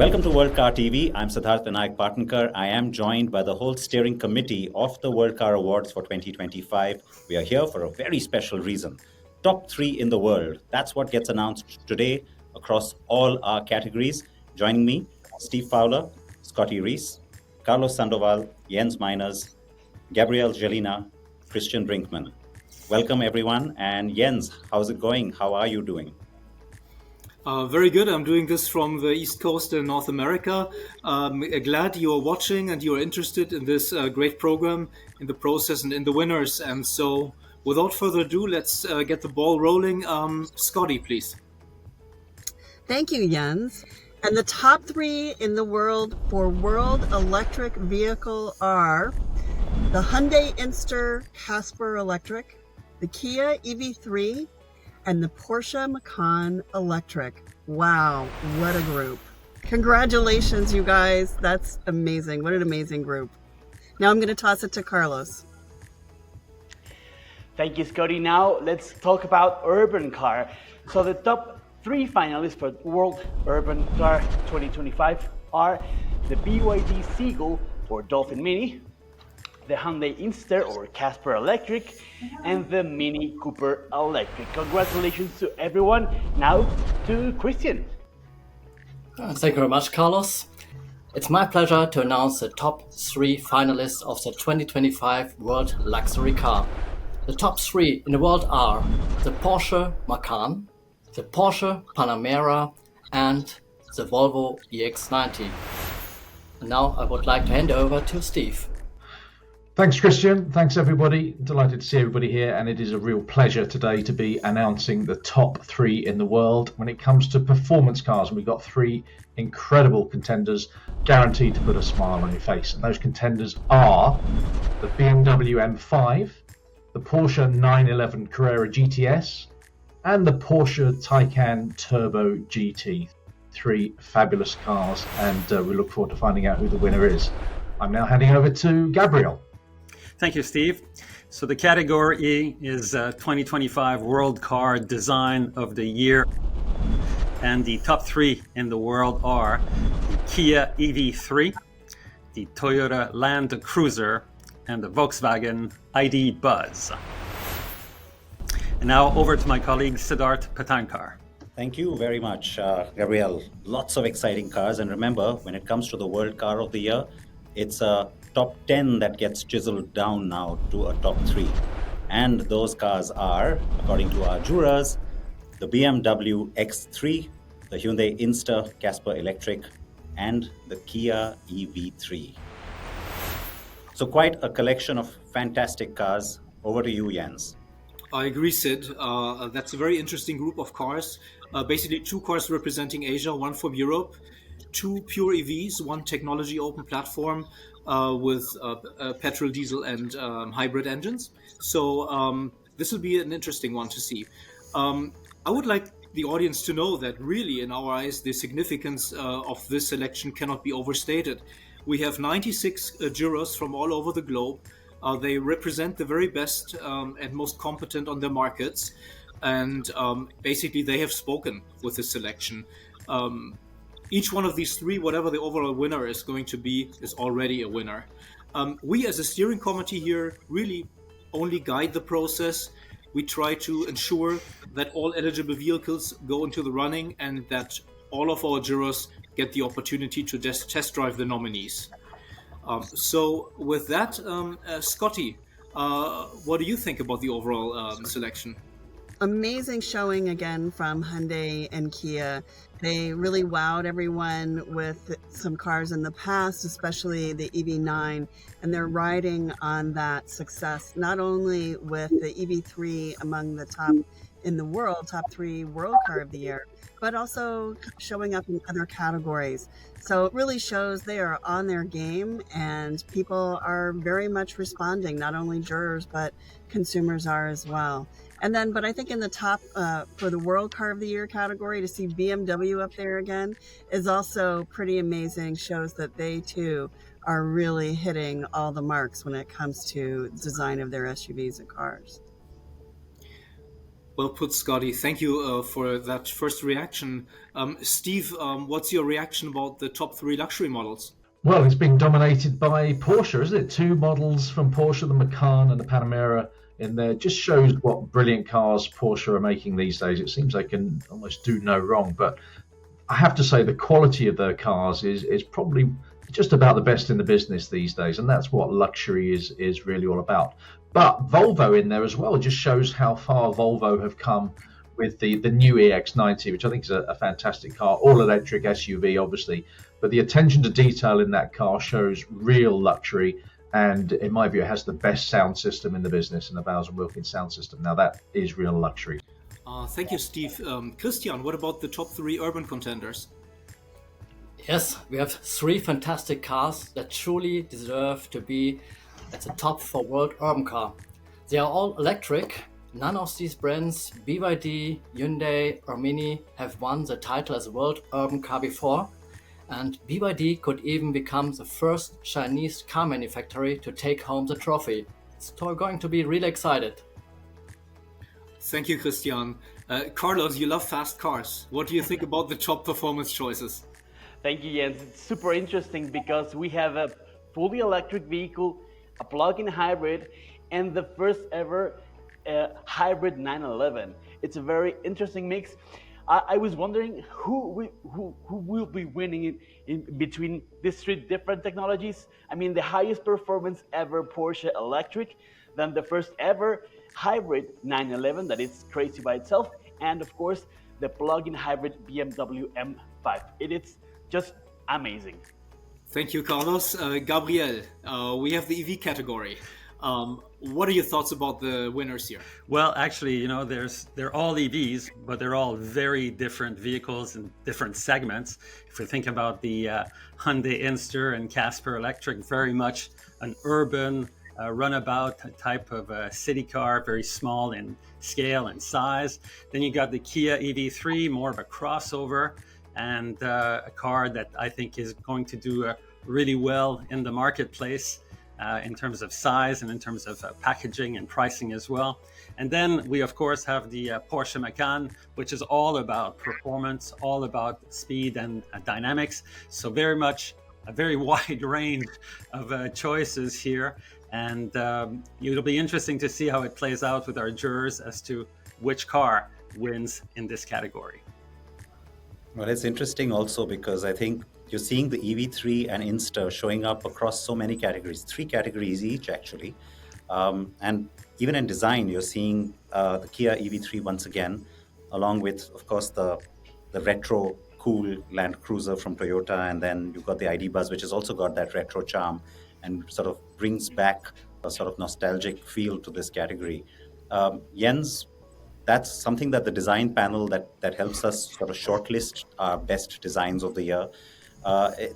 Welcome to World Car TV. I'm Siddharth Vinayak Partnkar. I am joined by the whole steering committee of the World Car Awards for 2025. We are here for a very special reason. Top 3 in the world. That's what gets announced today across all our categories. Joining me, Steve Fowler, Scotty Reese, Carlos Sandoval, Jens Meiners, Gabrielle Jelena, Christian Brinkman. Welcome, everyone. And Jens, how's it going? How are you doing? Very good. I'm doing this from the East Coast in North America. Glad you are watching and you are interested in this great program, in the process and in the winners. And so, without further ado, let's get the ball rolling. Scotty, please. Thank you, Jens. And the top 3 in the world for World Electric Vehicle are the Hyundai Inster Casper Electric, the Kia EV3, and the Porsche Macan Electric. Wow, what a group. Congratulations, you guys. That's amazing. What an amazing group. Now I'm going to toss it to Carlos. Thank you, Scotty. Now let's talk about urban car. So the top 3 finalists for World Urban Car 2025 are the BYD Seagull or Dolphin Mini, the Hyundai Inster or Casper Electric, and the Mini Cooper Electric. Congratulations to everyone. Now to Christian. Thank you very much, Carlos. It's my pleasure to announce the top 3 finalists of the 2025 World Luxury Car. The top 3 in the world are the Porsche Macan, the Porsche Panamera, and the Volvo EX90. And now I would like to hand over to Steve. Thanks, Christian. Thanks, everybody. Delighted to see everybody here, and it is a real pleasure today to be announcing the top 3 in the world when it comes to performance cars. And we've got 3 incredible contenders guaranteed to put a smile on your face. And those contenders are the BMW M5, the Porsche 911 Carrera GTS, and the Porsche Taycan Turbo GT. 3 fabulous cars, and we look forward to finding out who the winner is. I'm now handing over to Gabrielle. Thank you, Steve. So the category is 2025 World Car Design of the Year. And the top 3 in the world are the Kia EV3, the Toyota Land Cruiser, and the Volkswagen ID Buzz. And now over to my colleague Siddharth Patankar. Thank you very much, Gabrielle. Lots of exciting cars. And remember, when it comes to the World Car of the Year, it's a top 10 that gets chiseled down now to a top 3. And those cars are, according to our jurors, the BMW X3, the Hyundai Inster Casper Electric, and the Kia EV3. So quite a collection of fantastic cars. Over to you, Jens. I agree, Sid. That's a very interesting group of cars. Basically, 2 cars representing Asia, 1 from Europe, 2 pure EVs, 1 technology open platform with petrol, diesel, and hybrid engines. So this will be an interesting one to see. I would like the audience to know that really, in our eyes, the significance of this selection cannot be overstated. We have 96 jurors from all over the globe. They represent the very best and most competent on their markets. And basically, they have spoken with this selection. Each one of these 3, whatever the overall winner is going to be, is already a winner. We as a steering committee here really only guide the process. We try to ensure that all eligible vehicles go into the running and that all of our jurors get the opportunity to test drive the nominees. So with that, Scotty, what do you think about the overall selection? Amazing showing again from Hyundai and Kia. They really wowed everyone with some cars in the past, especially the EV9, and they're riding on that success, not only with the EV3 among the top in the world, top 3 World Car of the Year, but also showing up in other categories. So it really shows they are on their game and people are very much responding, not only jurors, but consumers are as well. And then, but I think in the top for the World Car of the Year category, to see BMW up there again is also pretty amazing. Shows that they too are really hitting all the marks when it comes to design of their SUVs and cars. Well put, Scotty. Thank you for that first reaction. Steve, what's your reaction about the top three luxury models? Well, it's been dominated by Porsche, isn't it? Two models from Porsche, the Macan and the Panamera in there. Just shows what brilliant cars Porsche are making these days. It seems they can almost do no wrong. But I have to say the quality of their cars is probably just about the best in the business these days. And that's what luxury is really all about. But Volvo in there as well just shows how far Volvo have come with the new EX90, which I think is a fantastic car, all electric SUV, obviously. But the attention to detail in that car shows real luxury. And in my view, it has the best sound system in the business, in the Bowers and Wilkins sound system. Now, that is real luxury. Thank you, Steve. Christian, what about the top three urban contenders? Yes, we have three fantastic cars that truly deserve to be at the top for World Urban Car. They are all electric. None of these brands, BYD, Hyundai, or Mini, have won the title as World Urban Car before. And BYD could even become the first Chinese car manufacturer to take home the trophy. It's going to be really excited. Thank you, Christian. Carlos, you love fast cars. What do you think about the top performance choices? Thank you, Jens. It's super interesting because we have a fully electric vehicle, a plug-in hybrid, and the first ever hybrid 911. It's a very interesting mix. I was wondering who will be winning in between these three different technologies. I mean, the highest performance ever Porsche electric, then the first ever hybrid 911 that is crazy by itself, and of course the plug-in hybrid BMW M5. It is just amazing. Thank you, Carlos. Gabriel, we have the EV category. What are your thoughts about the winners here? Well, actually, they're all EVs, but they're all very different vehicles in different segments. If we think about the Hyundai Inster and Casper Electric, very much an urban runabout type of city car, very small in scale and size. Then you got the Kia EV3, more of a crossover, and a car that I think is going to do really well in the marketplace. In terms of size and in terms of packaging and pricing as well. And then we, of course, have the Porsche Macan, which is all about performance, all about speed and dynamics. So very much a very wide range of choices here. And it'll be interesting to see how it plays out with our jurors as to which car wins in this category. Well, it's interesting also because I think you're seeing the EV3 and Insta showing up across so many categories, 3 categories each actually. And even in design, you're seeing the Kia EV3 once again, along with, of course, the retro cool Land Cruiser from Toyota. And then you've got the ID Buzz, which has also got that retro charm and sort of brings back a sort of nostalgic feel to this category. Jens, that's something that the design panel that helps us sort of shortlist our best designs of the year.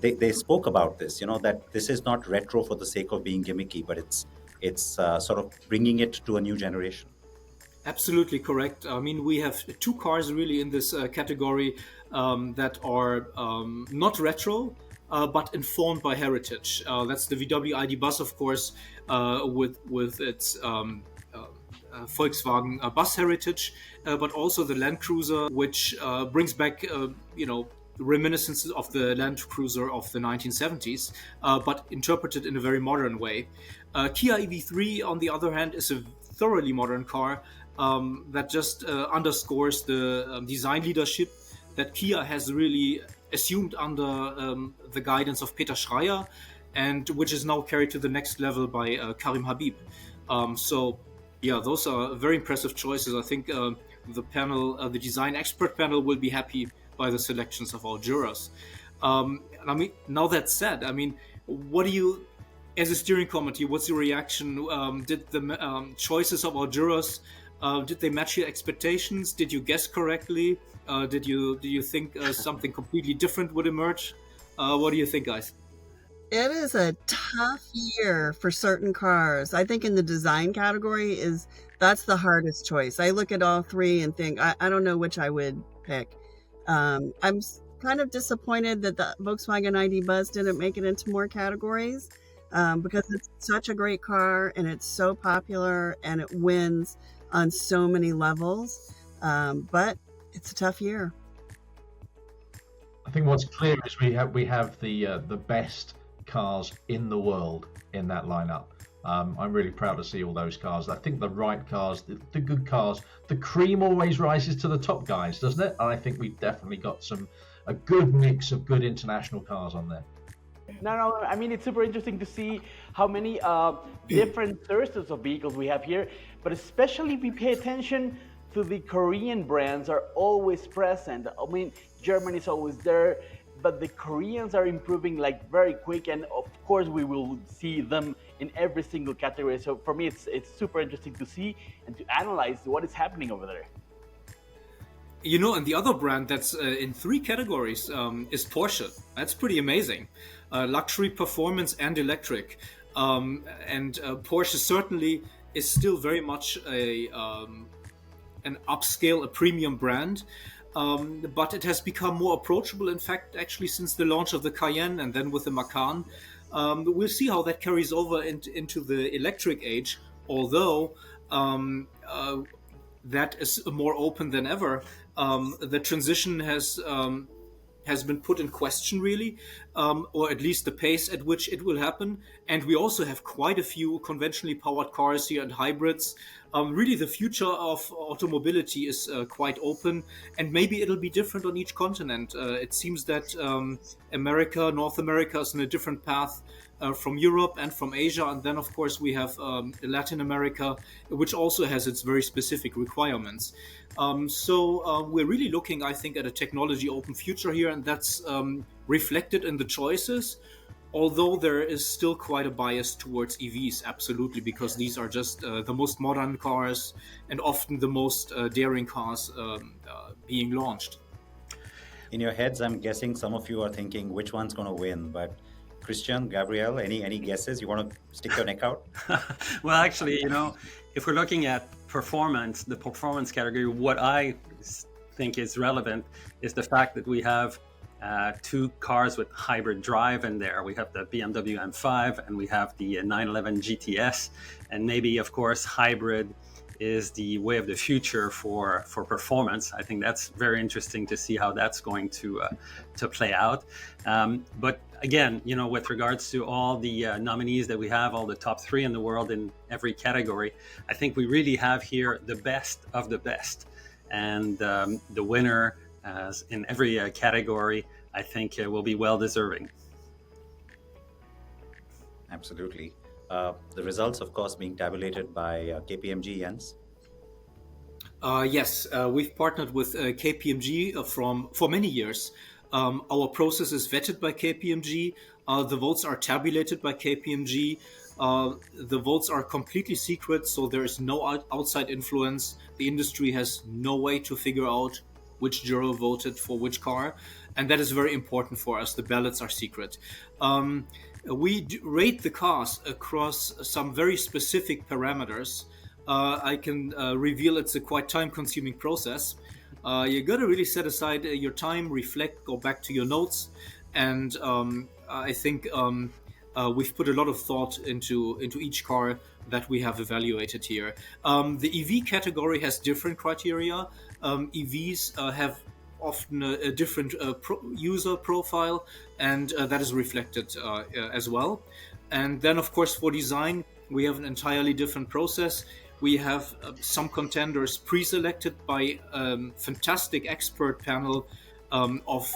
They spoke about this, that this is not retro for the sake of being gimmicky, but it's sort of bringing it to a new generation. Absolutely correct. I mean, we have 2 cars really in this category that are not retro, but informed by heritage. That's the VW ID Bus, of course, with its Volkswagen bus heritage, but also the Land Cruiser, which brings back, reminiscences of the Land Cruiser of the 1970s, but interpreted in a very modern way. Kia EV3, on the other hand, is a thoroughly modern car that just underscores the design leadership that Kia has really assumed under the guidance of Peter Schreier, and which is now carried to the next level by Karim Habib. Yeah, those are very impressive choices. I think the panel, the design expert panel, will be happy by the selections of our jurors. I mean, now that said, I mean, what do you, as a steering committee, what's your reaction? Did the choices of our jurors, did they match your expectations? Did you guess correctly? Did you think something completely different would emerge? What do you think, guys? It is a tough year for certain cars. I think in the design category that's the hardest choice. I look at all 3 and think, I don't know which I would pick. I'm kind of disappointed that the Volkswagen ID Buzz didn't make it into more categories because it's such a great car and it's so popular and it wins on so many levels, but it's a tough year. I think what's clear is we have the best cars in the world in that lineup. I'm really proud to see all those cars. I think the right cars, the good cars, the cream always rises to the top, guys, doesn't it? And I think we've definitely got a good mix of good international cars on there. No, I mean, it's super interesting to see how many different sources of vehicles we have here, but especially if we pay attention to the Korean brands are always present. I mean, Germany's always there, but the Koreans are improving like very quick, and of course we will see them in every single category. So for me, it's super interesting to see and to analyze what is happening over there. You know, and the other brand that's in 3 categories is Porsche. That's pretty amazing. Luxury, performance, and electric. And Porsche certainly is still very much an upscale, a premium brand. But it has become more approachable, in fact, actually since the launch of the Cayenne and then with the Macan. We'll see how that carries over into the electric age, although that is more open than ever. The transition has been put in question, really, or at least the pace at which it will happen. And we also have quite a few conventionally powered cars here and hybrids. Really, the future of automobility is quite open, and maybe it'll be different on each continent. It seems that North America is on a different path from Europe and from Asia. And then, of course, we have Latin America, which also has its very specific requirements. So we're really looking, I think, at a technology open future here, and that's reflected in the choices. Although there is still quite a bias towards EVs, absolutely, because these are just the most modern cars and often the most daring cars being launched. In your heads, I'm guessing some of you are thinking which one's going to win, but Christian, Gabriel, any guesses? You want to stick your neck out? Well, actually, if we're looking at performance, the performance category, what I think is relevant is the fact that we have 2 cars with hybrid drive in there. We have the BMW M5 and we have the 911 GTS, and maybe, of course, hybrid is the way of the future for performance. I think that's very interesting to see how that's going to play out. But again, with regards to all the nominees that we have, all the top 3 in the world in every category, I think we really have here the best of the best. And the winner in every category, I think will be well deserving. Absolutely. The results, of course, being tabulated by KPMG, Jens. Yes, we've partnered with KPMG for many years. Our process is vetted by KPMG. The votes are tabulated by KPMG. The votes are completely secret, so there is no outside influence. The industry has no way to figure out which juror voted for which car, and that is very important for us. The ballots are secret. We rate the cars across some very specific parameters. I can reveal it's a quite time-consuming process. You got to really set aside your time, reflect, go back to your notes, and I think we've put a lot of thought into each car that we have evaluated here. The EV category has different criteria. EVs have often a different user profile, and that is reflected as well. And then, of course, for design, we have an entirely different process. We have some contenders pre-selected by a fantastic expert panel of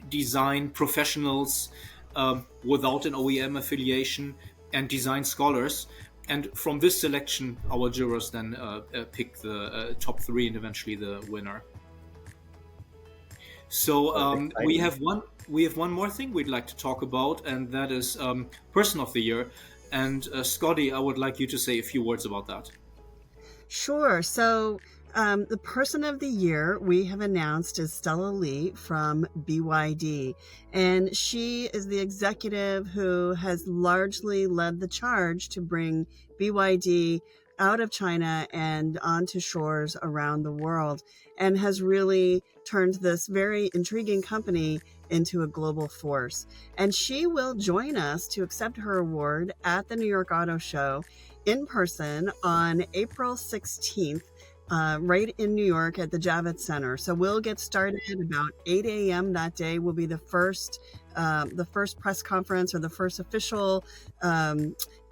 design professionals without an OEM affiliation and design scholars. And from this selection, our jurors then pick the top 3 and eventually the winner. So we have one more thing we'd like to talk about, and that is Person of the Year. And Scotty, I would like you to say a few words about that. Sure. So the Person of the Year we have announced is Stella Lee from BYD. And she is the executive who has largely led the charge to bring BYD out of China and onto shores around the world, and has really turned this very intriguing company into a global force. And she will join us to accept her award at the New York Auto Show in person on April 16th. Right in New York at the Javits Center. So we'll get started about 8 a.m. that day. Will be the first press conference or the first official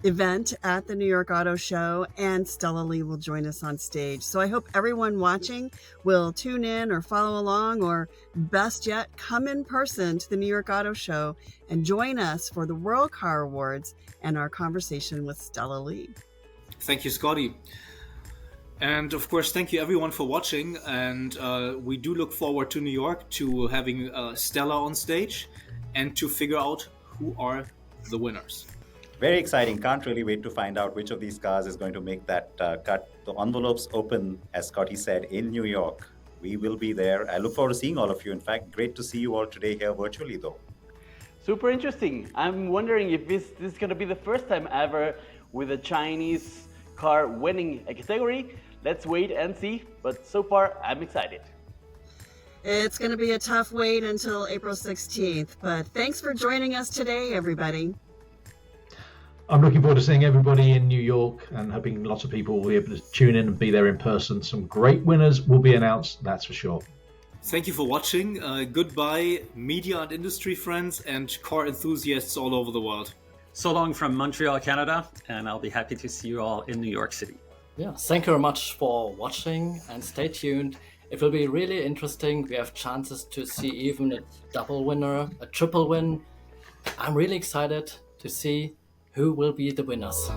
event at the New York Auto Show, and Stella Lee will join us on stage. So I hope everyone watching will tune in or follow along, or best yet, come in person to the New York Auto Show and join us for the World Car Awards and our conversation with Stella Lee. Thank you, Scotty. And of course, thank you everyone for watching. And we do look forward to New York, to having Stella on stage and to figure out who are the winners. Very exciting. Can't really wait to find out which of these cars is going to make that cut. The envelopes open, as Scotty said, in New York. We will be there. I look forward to seeing all of you. In fact, great to see you all today here virtually, though. Super interesting. I'm wondering if this is going to be the first time ever with a Chinese car winning a category. Let's wait and see. But so far, I'm excited. It's going to be a tough wait until April 16th. But thanks for joining us today, everybody. I'm looking forward to seeing everybody in New York and hoping lots of people will be able to tune in and be there in person. Some great winners will be announced, that's for sure. Thank you for watching. Goodbye, media and industry friends and car enthusiasts all over the world. So long from Montreal, Canada, and I'll be happy to see you all in New York City. Yeah, thank you very much for watching, and stay tuned. It will be really interesting. We have chances to see even a double winner, a triple win. I'm really excited to see who will be the winners.